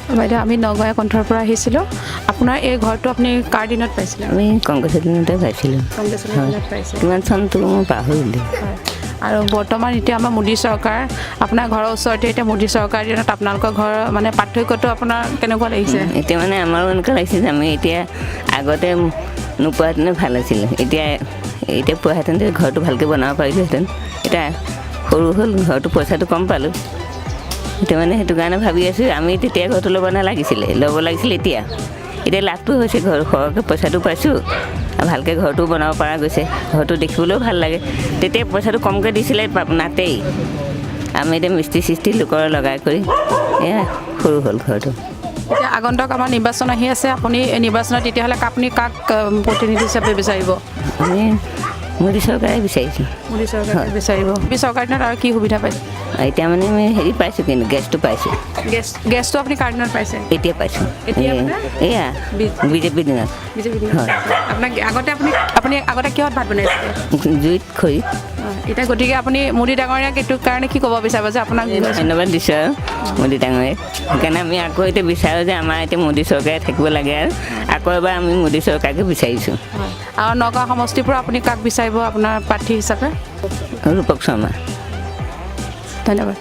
বাইদেউ আমি নগাঁও কণ্ঠৰ পৰা আহিছিলোঁ আপোনাৰ এই ঘৰটো আপুনি কাৰ দিনত পাইছিলে আমি কংগ্ৰেছৰ দিনতে পাইছিলোঁ কংগ্ৰেছৰ দিনত পাইছিল কিমান চনটো মই পাহৰিলোঁ হয় আৰু বৰ্তমান এতিয়া আমাৰ মোদী চৰকাৰ আপোনাৰ ঘৰৰ ওচৰতে এতিয়া মোদী চৰকাৰ দিনত আপোনালোকৰ ঘৰৰ মানে পাৰ্থক্যটো আপোনাৰ কেনেকুৱা লাগিছে এতিয়া মানে আমাৰো এনেকুৱা লাগিছে যে আমি এতিয়া আগতে নোপোৱাহেঁতেনে ভাল আছিলে এতিয়া পোৱাহেঁতেন ঘৰটো ভালকৈ বনাব পাৰিলোহেঁতেন এতিয়া সৰু হ'ল ঘৰটো পইচাটো কম পালোঁ এতিয়া মানে সেইটো কাৰণে ভাবি আছোঁ আমি তেতিয়া ঘৰটো ল'ব নালাগিছিলে এতিয়া লাভটো হৈছে ঘৰ সৰহকৈ পইচাটো পাইছোঁ আৰু ভালকৈ ঘৰটো বনাব পৰা গৈছে ঘৰটো দেখিবলৈও ভাল লাগে তেতিয়া পইচাটো কমকৈ দিছিলে নাতেই আমি এতিয়া মিস্ত্ৰী লোকৰ লগাই কৰি এয়া সৰু হ'ল ঘৰটো এতিয়া আগন্তুক আমাৰ নিৰ্বাচন আহি আছে আপুনি এই নিৰ্বাচনত তেতিয়াহ'লে আপুনি কাক প্ৰতিনিধি হিচাপে বিচাৰিব আমি মোদী চৰকাৰে বিচাৰিছোঁ মোদী চৰকাৰে বিচাৰিব মোদী চৰকাৰ দিনত আৰু কি সুবিধা পাইছে এতিয়া মানে আমি হেৰি পাইছোঁ কিন্তু গেছটো পাইছোঁ গেছটো আপুনি কাৰ দিনত পাইছে এতিয়া পাইছোঁ এতিয়া মানে? এয়া বিজেপিৰ দিনত বিজেপি হয় আপোনাক আপুনি আগতে কিহত ভাত বনাইছিলে জুইত খৰি এতিয়া গতিকে আপুনি মোদী ডাঙৰীয়াক এইটো কাৰণে কি ক'ব বিচাৰিব যে আপোনাক ধন্যবাদ দিছোঁ আৰু মোদী ডাঙৰীয়াক সেইকাৰণে আমি আকৌ এতিয়া বিচাৰোঁ যে আমাৰ এতিয়া মোদী চৰকাৰে থাকিব লাগে আৰু আকৌ এবাৰ আমি মোদী চৰকাৰকে বিচাৰিছোঁ আৰু নগাঁও সমষ্টিৰ পৰা আপুনি কাক বিচাৰিব আপোনাৰ প্ৰাৰ্থী হিচাপে ৰূপক শৰ্মা ধন্যবাদ